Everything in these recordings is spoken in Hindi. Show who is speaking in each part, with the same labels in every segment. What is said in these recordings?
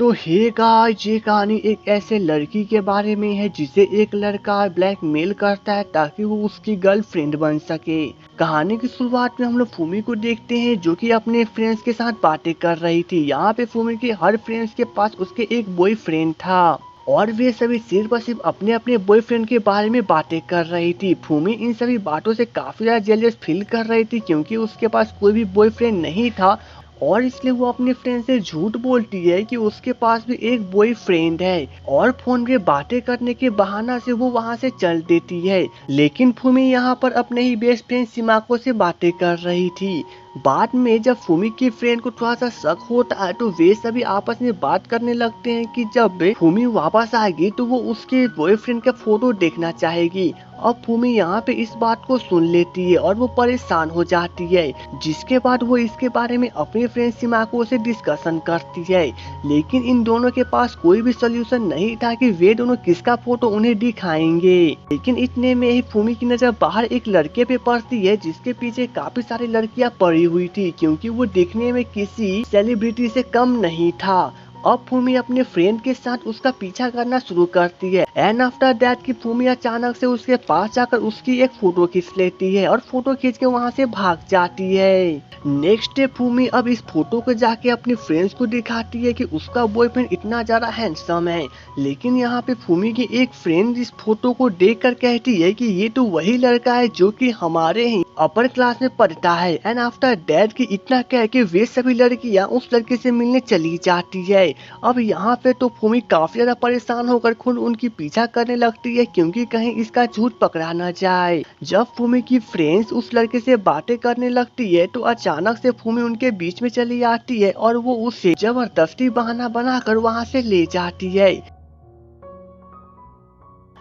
Speaker 1: तो हे गाइस, ये कहानी एक ऐसे लड़की के बारे में है जिसे एक लड़का ब्लैकमेल करता है ताकि वो उसकी गर्लफ्रेंड बन सके। कहानी की शुरुआत में हम लोग फूमी को देखते हैं जो कि अपने फ्रेंड्स के साथ बातें कर रही थी। यहाँ पे फूमी के हर फ्रेंड्स के पास उसके एक बॉयफ्रेंड था और वे सभी सिर्फ और सिर्फ अपने अपने बॉयफ्रेंड के बारे में बातें कर रही थी। फूमी इन सभी बातों से काफी ज्यादा जेलस फील कर रही थी क्योंकि उसके पास कोई भी बॉयफ्रेंड नहीं था और इसलिए वो अपने फ्रेंड से झूठ बोलती है कि उसके पास भी एक बॉयफ्रेंड है और फोन पे बातें करने के बहाना से वो वहां से चल देती है। लेकिन फूमी यहाँ पर अपने ही बेस्ट फ्रेंड सिमाको से बातें कर रही थी। बाद में जब फूमी की फ्रेंड को थोड़ा सा शक होता है तो वे सभी आपस में बात करने लगते हैं कि जब फूमी वापस आएगी तो वो उसके बॉयफ्रेंड का फोटो देखना चाहेगी। अब फूमी यहाँ पे इस बात को सुन लेती है और वो परेशान हो जाती है, जिसके बाद वो इसके बारे में अपने फ्रेंड सिमाको से डिस्कशन करती है। लेकिन इन दोनों के पास कोई भी सोल्यूशन नहीं था कि वे दोनों किसका फोटो उन्हें दिखाएंगे। लेकिन इतने में ही फूमी की नजर बाहर एक लड़के पे पड़ती है जिसके पीछे काफी सारी लड़कियां पड़ी हुई थी क्योंकि वो दिखने में किसी सेलिब्रिटी से कम नहीं था। अब फूमी अपने फ्रेंड के साथ उसका पीछा करना शुरू करती है एंड आफ्टर दैट की फूमी अचानक से उसके पास जाकर उसकी एक फोटो खींच लेती है और फोटो खींच के वहां से भाग जाती है। नेक्स्ट डे फूमी अब इस फोटो को जाके अपने फ्रेंड्स को दिखाती है कि उसका बॉयफ्रेंड इतना ज्यादा हैंडसम है। लेकिन यहाँ पे फूमी की एक फ्रेंड इस फोटो को देखकर कहती है कि ये तो वही लड़का है जो कि हमारे ही अपर क्लास में पढ़ता है एंड आफ्टर दैट की इतना कह के वे सभी लड़कियां उस लड़के से मिलने चली जाती है। अब यहाँ पे तो फूमी काफी ज्यादा परेशान होकर खुद उनकी पीछा करने लगती है क्योंकि कहीं इसका झूठ पकड़ा न जाए। जब फूमी की फ्रेंड्स उस लड़के से बातें करने लगती है तो अचानक से फूमी उनके बीच में चली आती है और वो उसे जबरदस्ती बहाना बनाकर वहाँ से ले जाती है।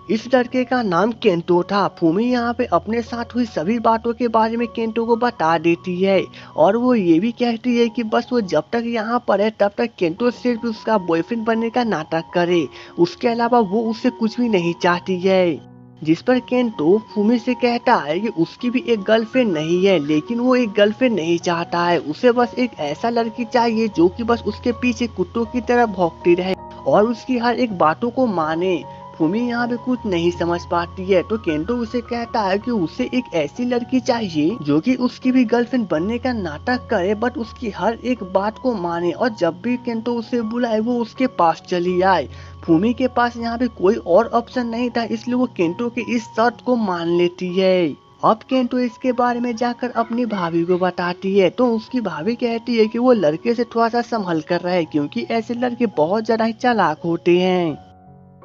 Speaker 1: इस लड़के का नाम केंटो था। फूमी यहाँ पे अपने साथ हुई सभी बातों के बारे में केंटो को बता देती है और वो ये भी कहती है कि बस वो जब तक यहाँ पर है तब तक केंटो सिर्फ उसका बॉयफ्रेंड बनने का नाटक करे, उसके अलावा वो उससे कुछ भी नहीं चाहती है। जिस पर केंटो फूमी से कहता है कि उसकी भी एक गर्लफ्रेंड नहीं है, लेकिन वो एक गर्लफ्रेंड नहीं चाहता है, उसे बस एक ऐसा लड़की चाहिए जो कि बस उसके पीछे कुत्तों की तरह भौंकती रहे और उसकी हर एक बातों को माने। फूमी यहाँ पे कुछ नहीं समझ पाती है तो केंटो उसे कहता है कि उसे एक ऐसी लड़की चाहिए जो कि उसकी भी गर्लफ्रेंड बनने का नाटक करे बट उसकी हर एक बात को माने और जब भी केंटो उसे बुलाए वो उसके पास चली आए। फूमी के पास यहाँ पे कोई और ऑप्शन नहीं था इसलिए वो केंटो की इस शर्त को मान लेती है। अब केंटो इसके बारे में जाकर अपनी भाभी को बताती है तो उसकी भाभी कहती है कि वो लड़के से थोड़ा सा संभल कर रहे क्योंकि ऐसे लड़के बहुत ज्यादा ही चालाक होते हैं।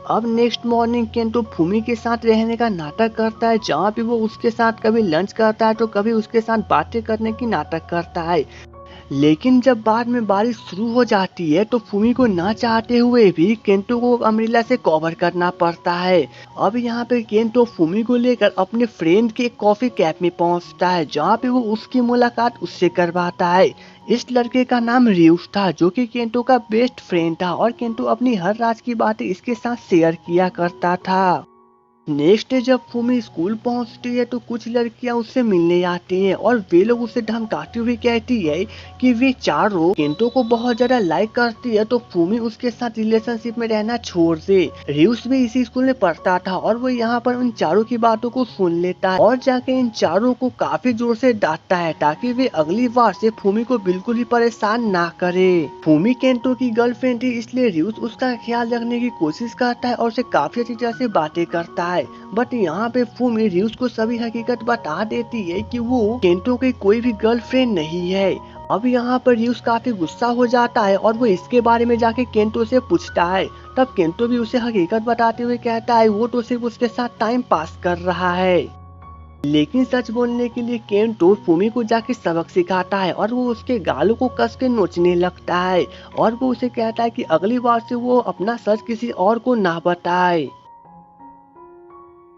Speaker 1: अब नेक्स्ट मॉर्निंग केंटो फूमी के साथ रहने का नाटक करता है जहाँ पे वो उसके साथ कभी लंच करता है तो कभी उसके साथ बातें करने की नाटक करता है। लेकिन जब बाद में बारिश शुरू हो जाती है तो फूमी को ना चाहते हुए भी केंटो को अम्ब्रेला से कवर करना पड़ता है। अब यहाँ पे केंटो फूमी को लेकर अपने फ्रेंड के कॉफी कैफ में पहुँचता है जहाँ पे वो उसकी मुलाकात उससे करवाता है। इस लड़के का नाम रियूस था जो कि केंटो का बेस्ट फ्रेंड था और केंटो अपनी हर राज की बातें इसके साथ शेयर किया करता था। नेक्स्ट डे जब फूमी स्कूल पहुंचती है तो कुछ लड़कियां उससे मिलने आती हैं और वे लोग उसे धमकाती हुई कहती है कि वे चारों केंटो को बहुत ज्यादा लाइक करती है तो फूमी उसके साथ रिलेशनशिप में रहना छोड़ दे। रियूस भी इसी स्कूल में पढ़ता था और वो यहाँ पर उन चारों की बातों को सुन लेता है और जाके इन चारों को काफी जोर से डांटता है ताकि वे अगली बार से फूमी को बिल्कुल ही परेशान ना करे। फूमी केंटो की गर्लफ्रेंड थी इसलिए रियूस उसका ख्याल रखने की कोशिश करता है और उसे काफी अच्छी तरह से बातें करता है। बट यहाँ पे फूमी रियूस को सभी हकीकत बता देती है कि वो केंटो की कोई भी गर्लफ्रेंड नहीं है। अब यहाँ पर रियूस काफी गुस्सा हो जाता है और वो इसके बारे में जाके केंटो से पूछता है। तब केंटो भी उसे हकीकत बताते हुए कहता है वो तो सिर्फ उसके साथ टाइम पास कर रहा है। लेकिन सच बोलने के लिए केंटो फूमी को जाके सबक सिखाता है और वो उसके गालों को कस के नोचने लगता है और वो उसे कहता है कि अगली बार से वो अपना सच किसी और को ना बताए।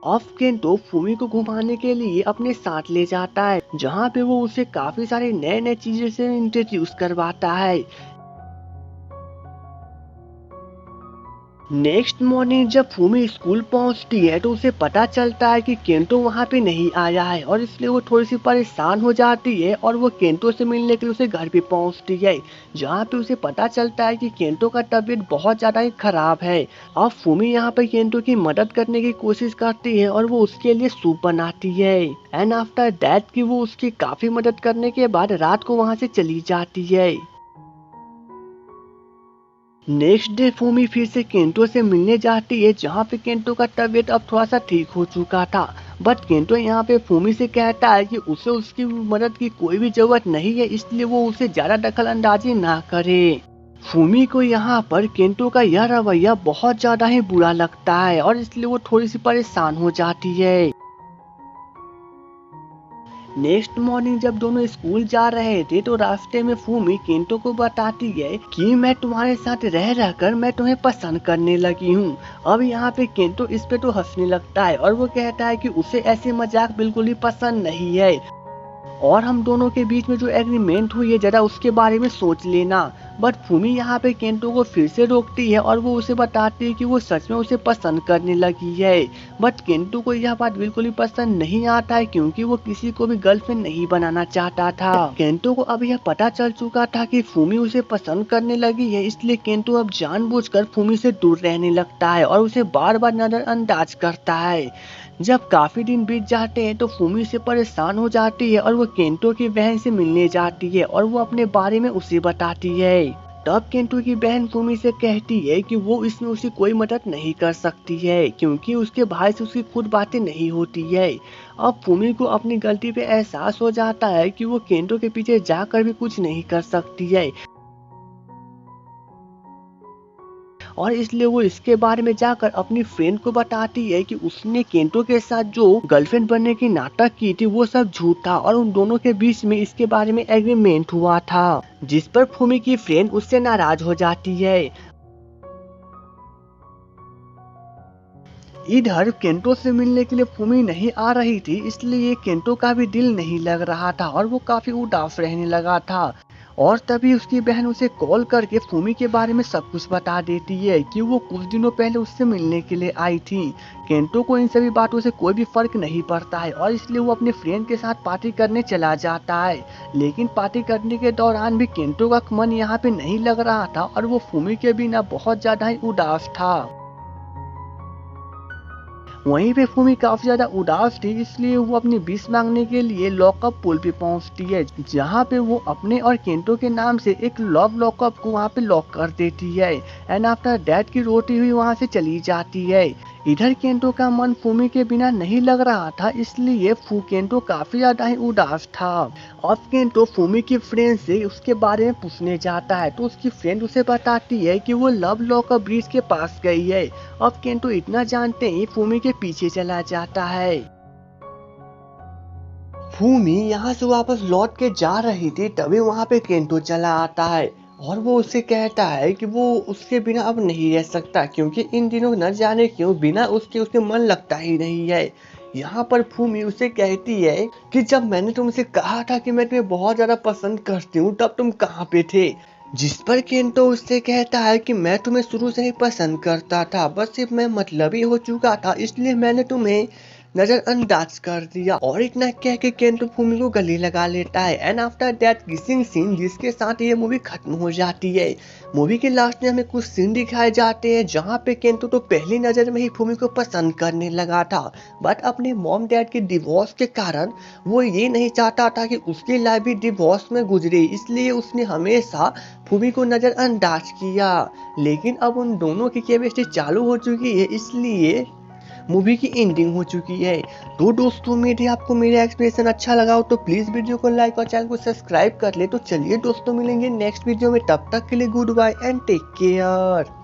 Speaker 1: ऑफ केंटो फूमी को घुमाने के लिए अपने साथ ले जाता है जहाँ पे वो उसे काफी सारे नए नए चीजें से इंट्रोड्यूस करवाता है। नेक्स्ट मॉर्निंग जब फूमी स्कूल पहुंचती है तो उसे पता चलता है कि केंटो वहां पे नहीं आया है और इसलिए वो थोड़ी सी परेशान हो जाती है और वो केंटो से मिलने के लिए उसे घर पे पहुंचती है, जहां पे उसे पता चलता है कि केंटो का तबीयत बहुत ज्यादा ही खराब है। अब फूमी यहाँ पे केंटो की मदद करने की कोशिश करती है और वो उसके लिए सूप बनाती है। एंड आफ्टर दैट कि वो उसकी काफी मदद करने के बाद रात को वहां से चली जाती है। नेक्स्ट डे फूमी फिर से केंटो से मिलने जाती है, जहाँ पे केंटो का तबीयत अब थोड़ा सा ठीक हो चुका था। बट केंटो यहाँ पे फूमी से कहता है कि उसे उसकी मदद की कोई भी जरूरत नहीं है, इसलिए वो उसे ज्यादा दखल अंदाजी ना करे। फूमी को यहाँ पर केंटो का यह रवैया बहुत ज्यादा ही बुरा लगता है और इसलिए वो थोड़ी सी परेशान हो जाती है। नेक्स्ट मॉर्निंग जब दोनों स्कूल जा रहे थे तो रास्ते में फूमी केंटो को बताती है कि मैं तुम्हारे साथ रह रहकर मैं तुम्हें पसंद करने लगी हूँ। अब यहाँ पे केंटो इस पे तो हंसने लगता है और वो कहता है कि उसे ऐसे मजाक बिल्कुल ही पसंद नहीं है और हम दोनों के बीच में जो एग्रीमेंट हुई है जरा उसके बारे में सोच लेना। बट फूमी यहाँ पे केंटो को फिर से रोकती है और वो उसे बताती है कि वो सच में उसे पसंद करने लगी है। बट केंटो को यह बात बिल्कुल ही पसंद नहीं आता है क्योंकि वो किसी को भी गर्लफ्रेंड नहीं बनाना चाहता था। केंटो को अब यह पता चल चुका था कि फूमी उसे पसंद करने लगी है, इसलिए केंटो अब जानबूझकर फूमी से दूर रहने लगता है और उसे बार बार नजरअंदाज करता है। जब काफी दिन बीत जाते हैं तो फूमी से परेशान हो जाती है और वो केंटो की बहन से मिलने जाती है और वो अपने बारे में उसे बताती है। तब केंटो की बहन फूमी से कहती है कि वो इसमें उसकी कोई मदद नहीं कर सकती है क्योंकि उसके भाई से उसकी खुद बातें नहीं होती है। अब फूमी को अपनी गलती पे एहसास हो जाता है कि वो केंटो के पीछे जाकर भी कुछ नहीं कर सकती है और इसलिए वो इसके बारे में जाकर अपनी फ्रेंड को बताती है कि उसने केंटो के साथ जो गर्लफ्रेंड बनने की नाटक की थी वो सब झूठ था और उन दोनों के बीच में इसके बारे में एग्रीमेंट हुआ था, जिस पर फूमी की फ्रेंड उससे नाराज हो जाती है। इधर केंटो से मिलने के लिए फूमी नहीं आ रही थी, इसलिए केंटो का भी दिल नहीं लग रहा था और वो काफी उदास रहने लगा था। और तभी उसकी बहन उसे कॉल करके फूमी के बारे में सब कुछ बता देती है कि वो कुछ दिनों पहले उससे मिलने के लिए आई थी। केंटो को इन सभी बातों से कोई भी फर्क नहीं पड़ता है और इसलिए वो अपने फ्रेंड के साथ पार्टी करने चला जाता है। लेकिन पार्टी करने के दौरान भी केंटो का मन यहाँ पे नहीं लग रहा था और वो फूमी के बिना बहुत ज्यादा ही उदास था। वहीं पे फूमी काफी ज्यादा उदास थी, इसलिए वो अपनी विश मांगने के लिए लॉकअप पुल पे पहुंचती है, जहां पे वो अपने और केंटो के नाम से एक लव लॉकअप को वहां पे लॉक कर देती है। एंड आफ्टर दैट की रोती हुई वहां से चली जाती है। इधर केंटो का मन फूमी के बिना नहीं लग रहा था, इसलिए केंटो काफी ज्यादा ही उदास था। अब केंटो फूमी की फ्रेंड से उसके बारे में पूछने जाता है तो उसकी फ्रेंड उसे बताती है कि वो लव लॉकअप ब्रिज के पास गई है। अब केंटो इतना जानते ही फूमी के पीछे चला जाता है। फूमी यहाँ से वापस लौट के जा रही थी, तभी वहाँ पे केंटो चला आता है और वो उससे कहता है कि वो उसके बिना अब नहीं रह सकता क्योंकि इन दिनों न जाने क्यों बिना उसके मन लगता ही नहीं है। यहाँ पर फूमी उसे कहती है कि जब मैंने तुमसे कहा था कि मैं तुम्हें बहुत ज्यादा पसंद करती हूँ तब तुम कहाँ पे थे। जिस पर केंटो उससे कहता है कि मैं तुम्हें शुरू से ही पसंद करता था, बस सिर्फ मैं मतलबी हो चुका था इसलिए मैंने तुम्हें नजरअंदाज कर दिया। और इतना कह के केंटो फूमी को गले लगा लेता है। And after that kissing scene, जिसके साथ ये मूवी खत्म हो जाती है। मूवी के लास्ट में हमें कुछ सीन दिखाए जाते हैं जहाँ पे केंटो तो पहली नजर में ही फूमी को पसंद करने लगा था, बट अपने मॉम डैड के डिवोर्स के कारण वो ये नहीं चाहता था कि उसकी लाइफ भी डिवोर्स में गुजरे, इसलिए उसने हमेशा फूमी को नजरअंदाज किया। लेकिन अब उन दोनों की केमिस्ट्री चालू हो चुकी है, इसलिए मूवी की एंडिंग हो चुकी है। तो दोस्तों, मेरे आपको मेरा एक्सप्लेनेशन अच्छा लगा हो तो प्लीज वीडियो को लाइक और चैनल को सब्सक्राइब कर ले। तो चलिए दोस्तों, मिलेंगे नेक्स्ट वीडियो में, तब तक के लिए goodbye and take care.